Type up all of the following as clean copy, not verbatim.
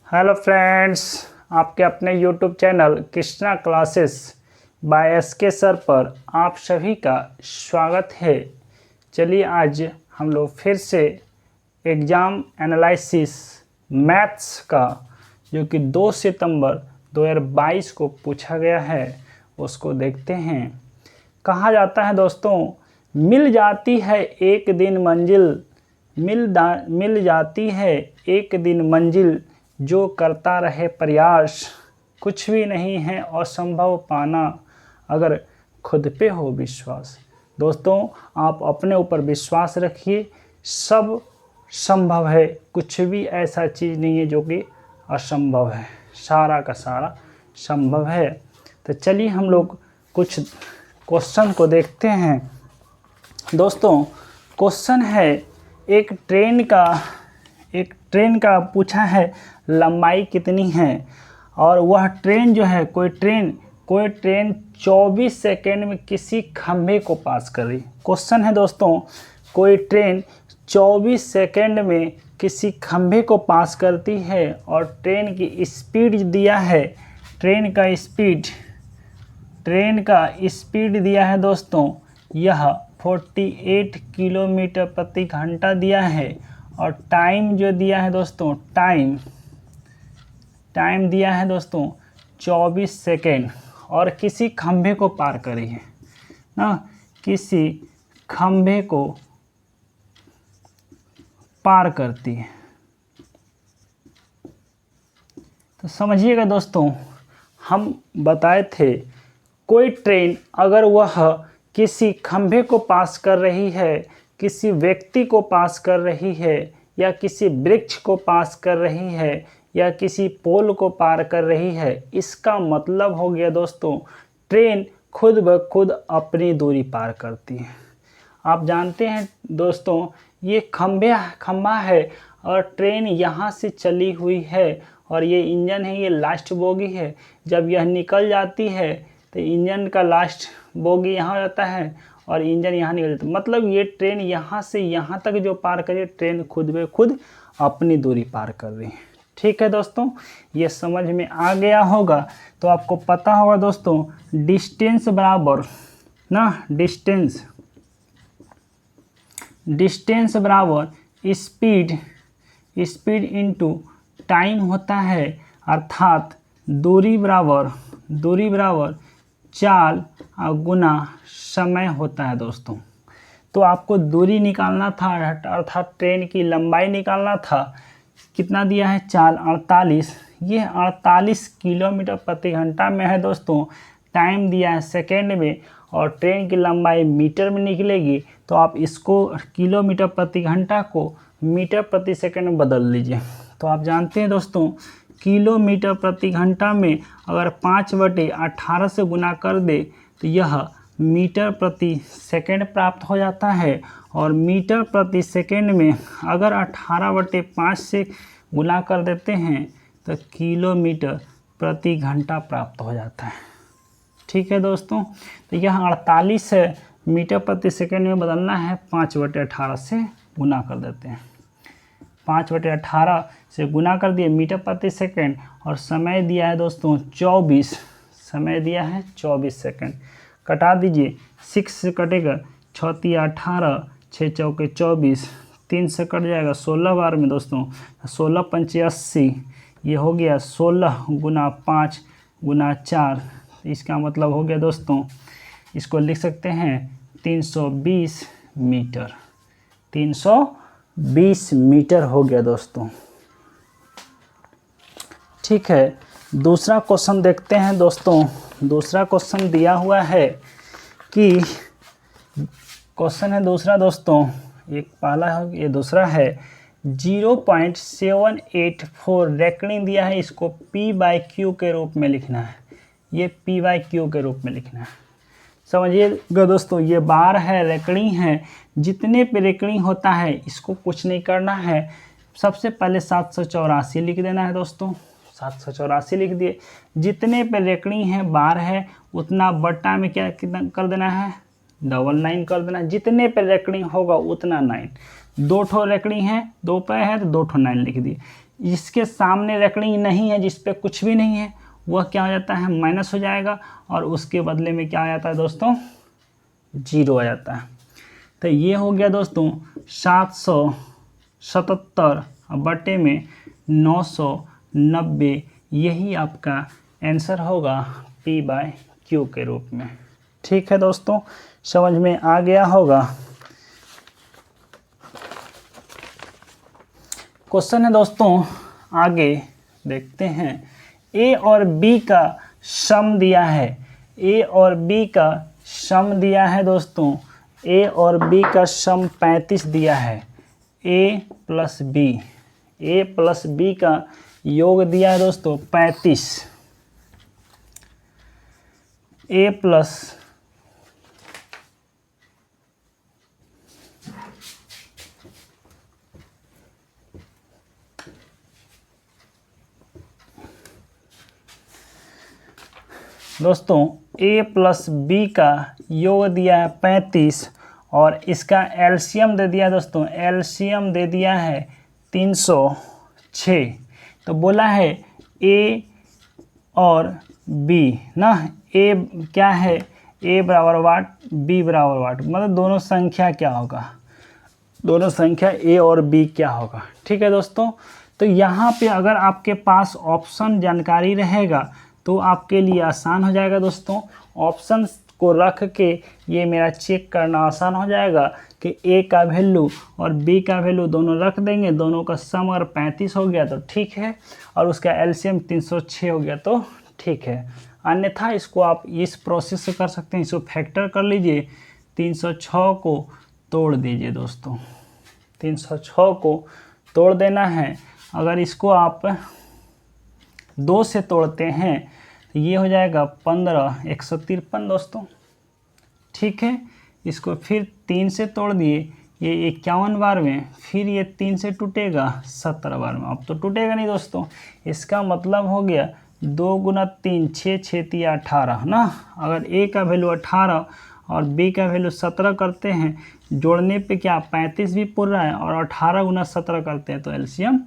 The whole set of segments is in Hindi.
हेलो फ्रेंड्स, आपके अपने YouTube channel Krishna classes by SK sir पर आप सभी का स्वागत है। चलिए आज हम लोग फिर से एग्ज़ाम एनालिसिस मैथ्स का जो कि 2 सितंबर 2022 को पूछा गया है उसको देखते हैं। कहा जाता है दोस्तों, मिल जाती है एक दिन मंजिल, मिल जाती है एक दिन मंजिल, जो करता रहे प्रयास, कुछ भी नहीं है असंभव पाना, अगर खुद पे हो विश्वास। दोस्तों, आप अपने ऊपर विश्वास रखिए, सब संभव है, कुछ भी ऐसा चीज़ नहीं है जो कि असंभव है, सारा का सारा संभव है। तो चलिए हम लोग कुछ क्वेश्चन को देखते हैं। दोस्तों, क्वेश्चन है एक ट्रेन का पूछा है लंबाई कितनी है, और वह ट्रेन जो है कोई ट्रेन 24 सेकेंड में किसी खंभे को पास कर रही। क्वेश्चन है दोस्तों, कोई ट्रेन 24 सेकेंड में किसी खंभे को पास करती है और ट्रेन की स्पीड दिया है, ट्रेन का स्पीड दिया है दोस्तों, यह 48 किलोमीटर प्रति घंटा दिया है, और टाइम जो दिया है दोस्तों, टाइम दिया है दोस्तों 24 सेकेंड, और किसी खंभे को पार करी है ना, किसी खंभे को पार करती है। तो समझिएगा दोस्तों, हम बताए थे कोई ट्रेन अगर वह किसी खंभे को पास कर रही है, किसी व्यक्ति को पास कर रही है, या किसी वृक्ष को पास कर रही है, या किसी पोल को पार कर रही है, इसका मतलब हो गया दोस्तों ट्रेन खुद ब खुद अपनी दूरी पार करती है। आप जानते हैं दोस्तों, ये खंभा है और ट्रेन यहाँ से चली हुई है, और ये इंजन है, ये लास्ट बोगी है। जब यह निकल जाती है तो इंजन का लास्ट बोगी यहाँ हो जाता है और इंजन यहाँ निकल जाता है। मतलब ये ट्रेन यहाँ से यहाँ तक जो पार करी, ट्रेन खुद ब खुद अपनी दूरी पार कर रही है। ठीक है दोस्तों, ये समझ में आ गया होगा। तो आपको पता होगा दोस्तों, डिस्टेंस बराबर ना, डिस्टेंस बराबर स्पीड इनटू टाइम होता है, अर्थात दूरी बराबर चाल गुना समय होता है दोस्तों। तो आपको दूरी निकालना था, अर्थात ट्रेन की लंबाई निकालना था। कितना दिया है, चाल 48, ये 48 किलोमीटर प्रति घंटा में है दोस्तों। टाइम दिया है सेकेंड में, और ट्रेन की लंबाई मीटर में निकलेगी, तो आप इसको किलोमीटर प्रति घंटा को मीटर प्रति सेकेंड में बदल लीजिए। तो आप जानते हैं दोस्तों, किलोमीटर प्रति घंटा में अगर 5/18 से गुना कर दे तो यह मीटर प्रति सेकेंड प्राप्त हो जाता है, और मीटर प्रति सेकेंड में अगर 18/5 से गुना कर देते हैं तो किलोमीटर प्रति घंटा प्राप्त हो जाता है। ठीक है दोस्तों, तो यह 48 मीटर प्रति सेकेंड में बदलना है, 5/18 से गुना कर देते हैं। 5/18 से गुना कर दिए मीटर प्रति सेकेंड, और समय दिया है दोस्तों 24, समय दिया है 24 सेकेंड। कटा दीजिए, 6 से कटेगा 6 × 18, 6 × 4 = 24, 3 से कट जाएगा 16 बार में दोस्तों, 16 × 5 = 80, ये हो गया 16 × 5 × 4। इसका मतलब हो गया दोस्तों, इसको लिख सकते हैं 320 मीटर, 320 मीटर हो गया दोस्तों। ठीक है, दूसरा क्वेश्चन देखते हैं दोस्तों। दूसरा क्वेश्चन दिया हुआ है कि क्वेश्चन है दूसरा दोस्तों, एक पहला है, ये दूसरा है 0.784 रेकनिंग दिया है, इसको P/Q के रूप में लिखना है। ये P/Q के रूप में लिखना है। समझिएगा दोस्तों, ये बार है, रेकनिंग है, जितने पे रेकनिंग होता है इसको कुछ नहीं करना है। सबसे पहले 784 लिख देना है दोस्तों, 784 लिख दिए। जितने पे रेकनिंग है, बार है, उतना बट्टा में कितना कर देना है, 999 कर देना। जितने पे रेकनिंग होगा उतना 9, दो ठो रेकड़ी हैं, दो पे है तो 2 ठो 9 लिख दिए। इसके सामने रेकड़ी नहीं है जिस पे कुछ भी नहीं है, वह क्या हो जाता है, माइनस हो जाएगा, और उसके बदले में क्या आ जाता है दोस्तों, 0 आ जाता है। तो ये हो गया दोस्तों 777 बटे में 990, यही आपका आंसर होगा P/Q के रूप में। ठीक है दोस्तों, समझ में आ गया होगा। क्वेश्चन है दोस्तों, आगे देखते हैं। ए और बी का सम दिया है, ए और बी का सम दिया है दोस्तों, ए और बी का सम 35 दिया है। ए प्लस बी का योग दिया है दोस्तों 35, ए प्लस दोस्तों a प्लस बी का योग दिया है 35 और इसका एलसीएम दे दिया दोस्तों, एलसीएम दे दिया है 306। तो बोला है a और b ना, a क्या है, a बराबर वाट, b बराबर वाट, मतलब दोनों संख्या क्या होगा, दोनों संख्या a और b क्या होगा। ठीक है दोस्तों, तो यहाँ पे अगर आपके पास ऑप्शन जानकारी रहेगा तो आपके लिए आसान हो जाएगा दोस्तों। ऑप्शन को रख के ये मेरा चेक करना आसान हो जाएगा कि a का वैल्यू और b का वैल्यू दोनों रख देंगे, दोनों का सम अगर 35 हो गया तो ठीक है, और उसका एलसीएम 306 हो गया तो ठीक है। अन्यथा इसको आप इस प्रोसेस से कर सकते हैं, इसको फैक्टर कर लीजिए, 306 को तोड़ दीजिए दोस्तों, 306 को तोड़ देना है। अगर इसको आप 2 से तोड़ते हैं तो ये हो जाएगा 15, 153 दोस्तों। ठीक है, इसको फिर 3 से तोड़ दिए, ये 51 बार में, फिर ये 3 से टूटेगा 17 बार में। अब तो टूटेगा नहीं दोस्तों, इसका मतलब हो गया 2 गुना 3, 6, 6 तिया 18 ना। अगर a का वैल्यू 18 और b का वैल्यू 17 करते हैं, जोड़ने पे क्या 35 भी पूर रहा है, और 18 गुना 17 करते हैं तो एलसीएम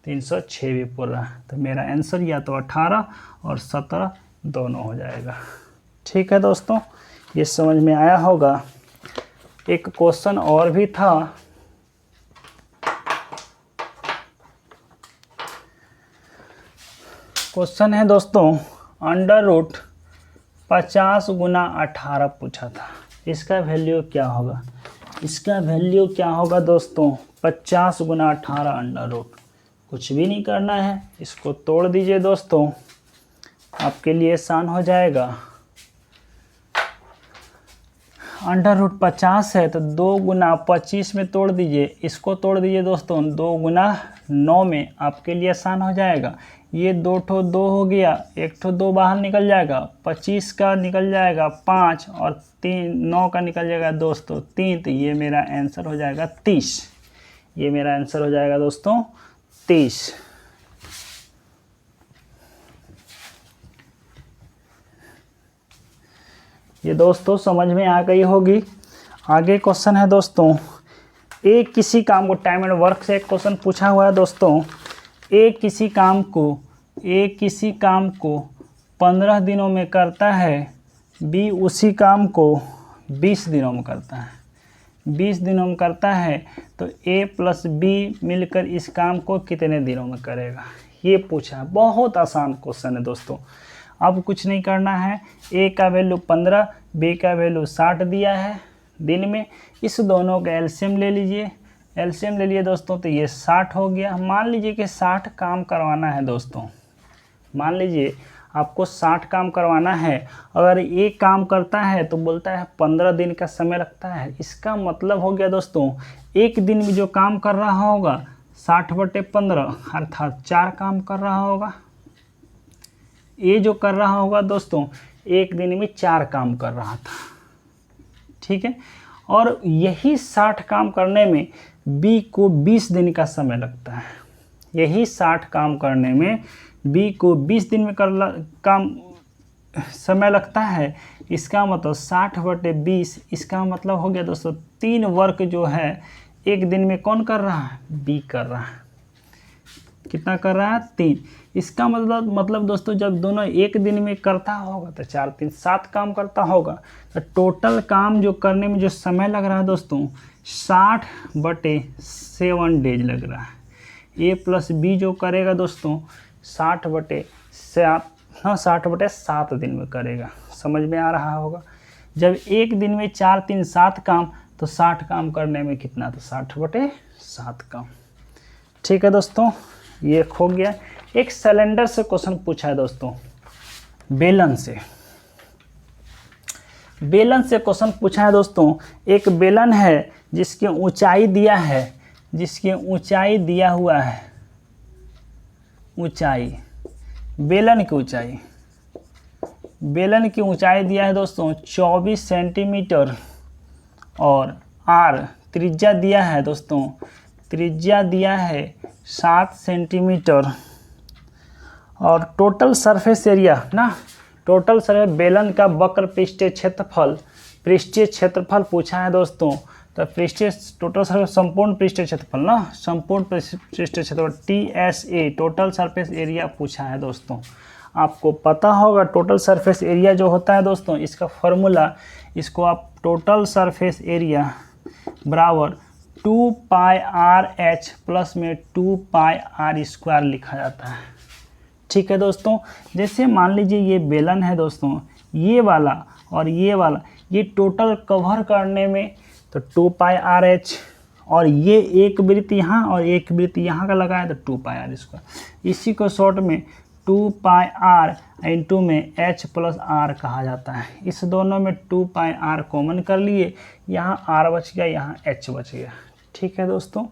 306 भी पूर रहा है। तो मेरा आंसर या तो 18 और 17 दोनों हो जाएगा। ठीक है दोस्तों, ये समझ में आया होगा। एक क्वेश्चन और भी था, क्वेश्चन है दोस्तों, अंडर रूट 50 गुना 18 पूछा था, इसका वैल्यू क्या होगा, इसका वैल्यू क्या होगा दोस्तों, 50 गुना 18 अंडर रूट। कुछ भी नहीं करना है, इसको तोड़ दीजिए दोस्तों, आपके लिए आसान हो जाएगा। अंडर रूट 50 है तो 2 गुना 25 में तोड़ दीजिए, इसको तोड़ दीजिए दोस्तों 2 गुना 9 में, आपके लिए आसान हो जाएगा। ये 2 ठो 2 हो गया, 1 ठो 2 बाहर निकल जाएगा, 25 का निकल जाएगा 5 और 9 का निकल जाएगा दोस्तों 3, तो ये मेरा आंसर हो जाएगा 30। ये मेरा आंसर हो जाएगा दोस्तों 30। ये दोस्तों समझ में आ गई होगी। आगे क्वेश्चन है दोस्तों, एक किसी काम को, टाइम एंड वर्क से एक क्वेश्चन पूछा हुआ है दोस्तों। एक किसी काम को 15 दिनों में करता है, बी उसी काम को 20 दिनों में करता है, 20 दिनों में करता है, तो ए प्लस बी मिलकर इस काम को कितने दिनों में करेगा, ये पूछा है। बहुत आसान क्वेश्चन है दोस्तों। अब कुछ नहीं करना है, ए का वैल्यू 15, बी का वैल्यू 60 दिया है दिन में, इस दोनों का एलसीएम ले लीजिए, एलसीएम ले लिए दोस्तों तो ये 60 हो गया। मान लीजिए कि 60 काम करवाना है दोस्तों, मान लीजिए आपको 60 काम करवाना है। अगर एक काम करता है तो बोलता है 15 दिन का समय लगता है, इसका मतलब हो गया दोस्तों एक दिन में जो काम कर रहा होगा 60/15 अर्थात 4 काम कर रहा होगा। ये जो कर रहा होगा दोस्तों एक दिन में 4 काम कर रहा था, ठीक है। और यही 60 काम करने में बी को 20 दिन का समय लगता है, यही 60 काम करने में बी को 20 दिन में काम समय लगता है। इसका मतलब 60/20, इसका मतलब हो गया दोस्तों 3 वर्क जो है एक दिन में कौन कर रहा है, बी कर रहा है। कितना कर रहा है, 3। इसका मतलब दोस्तों जब दोनों एक दिन में करता होगा तो 4 3 7 काम करता होगा। तो टोटल काम जो करने में जो समय लग रहा है दोस्तों 60/7 डेज लग रहा है। ए प्लस बी जो करेगा दोस्तों 60/7 दिन में करेगा। समझ में आ रहा होगा। जब एक दिन में 4 3 7 काम तो 60 काम करने में कितना, तो 60/7 काम। ठीक है दोस्तों, ये हो गया। एक सिलेंडर से क्वेश्चन पूछा है दोस्तों, बेलन से क्वेश्चन पूछा है दोस्तों। एक बेलन है जिसकी ऊंचाई दिया है, हुआ है ऊंचाई, बेलन की ऊंचाई दिया है दोस्तों 24 सेंटीमीटर और आर त्रिज्या दिया है दोस्तों, 7 सेंटीमीटर और total surface area total surface बेलन का वक्र पृष्ठीय क्षेत्रफल पूछा है दोस्तों। तो टोटल सरफेस संपूर्ण पृष्ठीय क्षेत्रफल संपूर्ण पृष्ठीय क्षेत्रफल TSA टोटल सरफेस एरिया पूछा है दोस्तों। आपको पता होगा टोटल सरफेस एरिया जो होता है दोस्तों, इसका फॉर्मूला, इसको आप टोटल सरफेस एरिया बराबर 2πRh प्लस में 2πr² लिखा जाता है। ठीक है दोस्तों, जैसे मान लीजिए ये बेलन है दोस्तों, ये वाला और ये वाला, ये टोटल कवर करने में तो 2πRh और ये एक वृत्त यहाँ और एक वृत्त यहाँ का लगा है तो 2πr²। इसी को शॉर्ट में 2πr इंटू में h प्लस r कहा जाता है। इस दोनों में 2πr कॉमन कर लिए, यहाँ r बच गया, यहाँ h बच गया। ठीक है दोस्तों,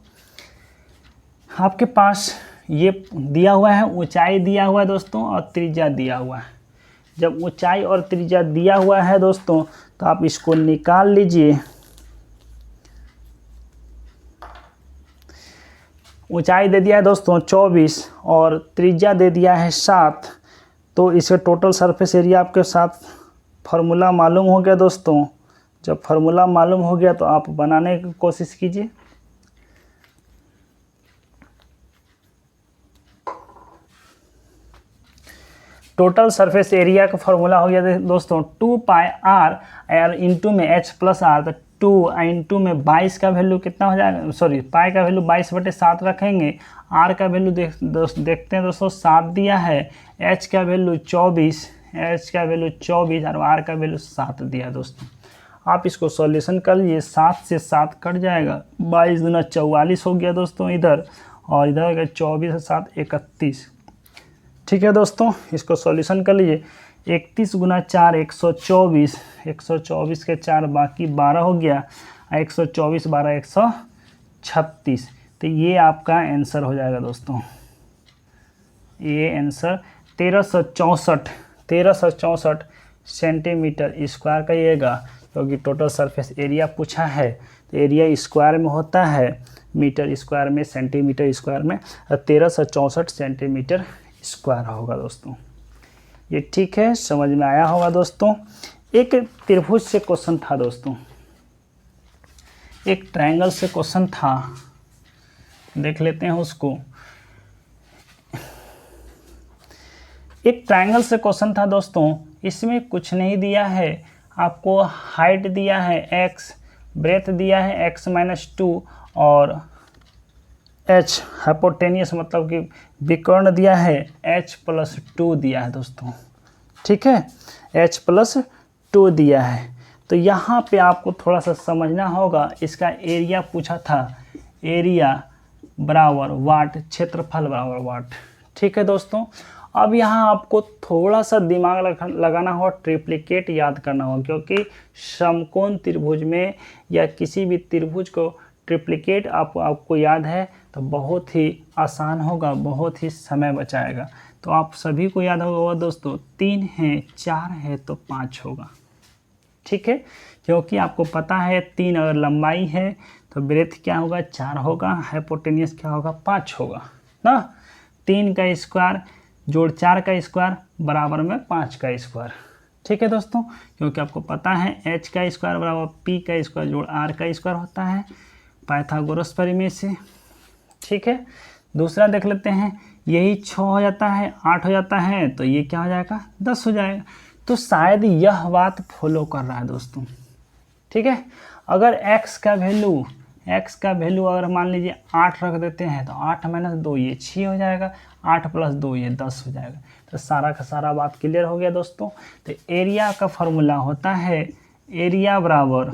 आपके पास ये दिया हुआ है, ऊंचाई दिया हुआ है दोस्तों और त्रिज्या दिया हुआ है। जब ऊंचाई और त्रिज्या दिया हुआ है दोस्तों तो आप इसको निकाल लीजिए। ऊंचाई दे दिया है दोस्तों 24 और त्रिज्या दे दिया है 7, तो इसका टोटल सरफेस एरिया आपके साथ फार्मूला मालूम हो गया दोस्तों। जब फार्मूला मालूम हो गया तो आप बनाने की कोशिश कीजिए। टोटल सरफेस एरिया का फार्मूला हो गया दोस्तों 2πr इंटू में h प्लस r, तो 2 इंटू में 22 का वैल्यू कितना हो जाएगा, सॉरी पाई का वैल्यू 22/7 रखेंगे। r का वैल्यू देखते हैं दोस्तों 7 दिया है, h का वैल्यू 24 और r का वैल्यू 7 दिया है दोस्तों। आप इसको सॉल्यूशन कर लीजिए, 7 से 7 कट जाएगा, 22 दूना 44 हो गया दोस्तों इधर, और इधर हो गया 24 और 7 31। ठीक है दोस्तों, इसको सॉल्यूशन कर लीजिए। 31 गुना 4 124, 124 के 4 बाकी 12 हो गया, 124 12 136। तो ये आपका आंसर हो जाएगा दोस्तों। ये आंसर 1364 सेंटीमीटर स्क्वायर का येगा, क्योंकि टोटल सरफेस एरिया पूछा है तो एरिया स्क्वायर में होता है, मीटर स्क्वायर में, सेंटीमीटर स्क्वायर में, 1364 सेंटीमीटर स्क्वायर होगा दोस्तों। ये ठीक है, समझ में आया होगा दोस्तों। एक त्रिभुज से क्वेश्चन था दोस्तों, एक ट्रायंगल से क्वेश्चन था, देख लेते हैं उसको। एक ट्रायंगल से क्वेश्चन था दोस्तों, इसमें कुछ नहीं दिया है, आपको हाइट दिया है x, ब्रेथ दिया है x-2 और h हाइपोटेनियस मतलब कि विकर्ण दिया है h+2 दिया है दोस्तों। ठीक है, h+2 दिया है। तो यहाँ पे आपको थोड़ा सा समझना होगा, इसका एरिया पूछा था, एरिया बराबर वाट, क्षेत्रफल बराबर वाट। ठीक है दोस्तों, अब यहाँ आपको थोड़ा सा दिमाग लगाना होगा, ट्रिप्लिकेट याद करना होगा, क्योंकि समकोण त्रिभुज में या किसी भी त्रिभुज को ट्रिप्लिकेट आपको याद है तो बहुत ही आसान होगा, बहुत ही समय बचाएगा। तो आप सभी को याद होगा दोस्तों, 3 है 4 है तो 5 होगा। ठीक है, क्योंकि आपको पता है 3 अगर लंबाई है तो ब्रेथ क्या होगा, 4 होगा, हाइपोटेनियस क्या होगा, 5 होगा ना। 3 का स्क्वायर जोड़ 4 का स्क्वायर बराबर में 5 का स्क्वायर। ठीक है दोस्तों, क्योंकि आपको पता है h का स्क्वायर बराबर p का स्क्वायर जोड़ r का स्क्वायर होता है। पाइथागोरस प्रमेय से। ठीक है, दूसरा देख लेते हैं, यही 6 हो जाता है, 8 हो जाता है, तो ये क्या हो जाएगा 10 हो जाएगा। तो शायद यह बात फॉलो कर रहा है दोस्तों। ठीक है, अगर x का वैल्यू अगर मान लीजिए 8 रख देते हैं तो 8 - 2 ये 6 हो जाएगा, 8 + 2 ये 10 हो जाएगा। तो सारा का सारा बात क्लियर हो गया दोस्तों। तो एरिया का फॉर्मूला होता है एरिया बराबर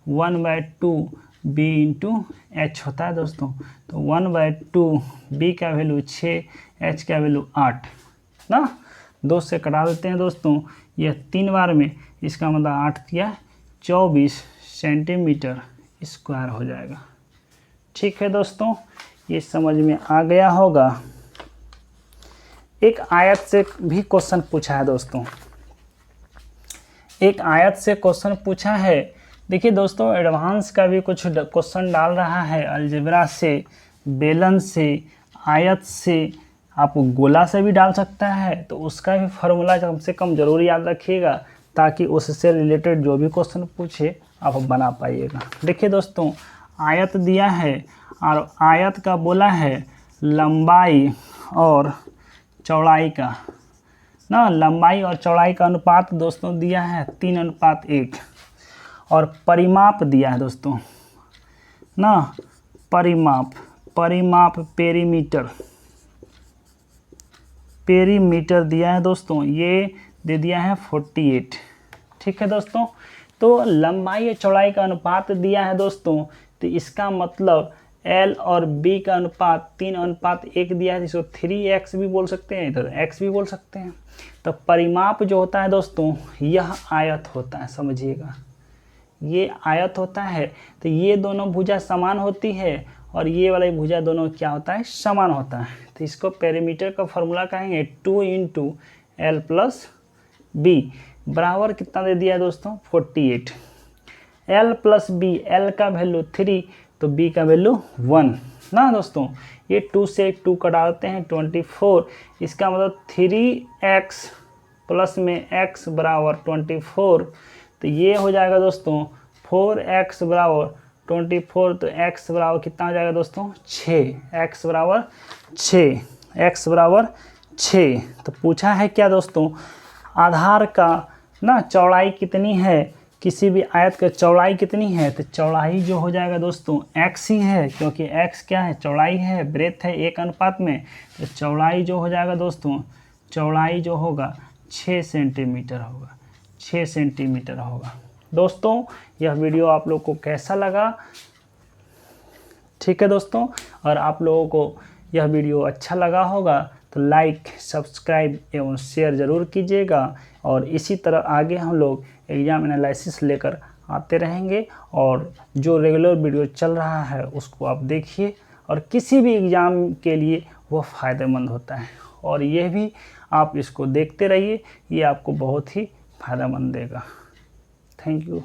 1/2 b × h होता है दोस्तों। तो 1/2 b का वैल्यू 6, h का वैल्यू 8 ना, 2 से कटा देते हैं दोस्तों। यह 3 बार में, इसका मतलब 8 या 24 सेंटीमीटर स्क्वायर हो जाएगा। ठीक है दोस्तों, ये समझ में आ गया होगा। एक आयत से भी क्वेश्चन पूछा है दोस्तों, एक आयत से क्वेश्चन पूछा है। देखिए दोस्तों, एडवांस का भी कुछ क्वेश्चन डाल रहा है, अलजेब्रा से, बेलन से, आयत से, आप गोला से भी डाल सकता है। तो उसका भी फार्मूला कम से कम जरूर याद रखिएगा, ताकि उससे रिलेटेड जो भी क्वेश्चन पूछे आप बना पाइएगा। देखिए दोस्तों, आयत दिया है और आयत का बोला है लंबाई और चौड़ाई का ना, लंबाई और चौड़ाई का अनुपात दोस्तों दिया है 3:1 और परिमाप दिया है दोस्तों ना, परिमाप पेरीमीटर दिया है दोस्तों, ये दे दिया है 48। ठीक है दोस्तों, तो लंबाई और चौड़ाई का अनुपात दिया है दोस्तों, तो इसका मतलब L और B का अनुपात 3:1 दिया है, जिसको 3x भी बोल सकते हैं, इधर x भी बोल सकते हैं। तो परिमाप जो होता है दोस्तों, यह आयत होता है, समझिएगा, ये आयत होता है। तो ये दोनों भुजा समान होती है और ये वाली भुजा दोनों क्या होता है, समान होता है। तो इसको पेरीमीटर का फॉर्मूला कहेंगे 2 × L + B बराबर कितना दे दिया है दोस्तों 48। L + B, L का वैल्यू 3 तो B का वैल्यू 1 ना दोस्तों। ये 2 से 2 कटाते हैं 24, इसका मतलब 3x प्लस में x बराबर 24। तो ये हो जाएगा दोस्तों 4x बराबर 24, तो x बराबर कितना हो जाएगा दोस्तों 6, x बराबर 6। तो पूछा है क्या दोस्तों, आधार का ना चौड़ाई कितनी है, किसी भी आयत का चौड़ाई कितनी है। तो चौड़ाई जो हो जाएगा दोस्तों x ही है, क्योंकि x क्या है, चौड़ाई है, ब्रेथ है 1 अनुपात में। तो चौड़ाई जो हो जाएगा दोस्तों, चौड़ाई जो होगा 6 सेंटीमीटर होगा, 6 सेंटीमीटर होगा। दोस्तों, यह वीडियो आप लोग को कैसा लगा? ठीक है दोस्तों, और आप लोगों को यह वीडियो अच्छा लगा होगा तो लाइक, सब्सक्राइब एवं शेयर ज़रूर कीजिएगा। और इसी तरह आगे हम लोग एग्ज़ाम एनालिसिस लेकर आते रहेंगे, और जो रेगुलर वीडियो चल रहा है उसको आप देखिए, और किसी भी एग्ज़ाम के लिए वो फ़ायदेमंद होता है, और ये भी आप इसको देखते रहिए, ये आपको बहुत ही फ़ायदेमंद देगा। Thank you.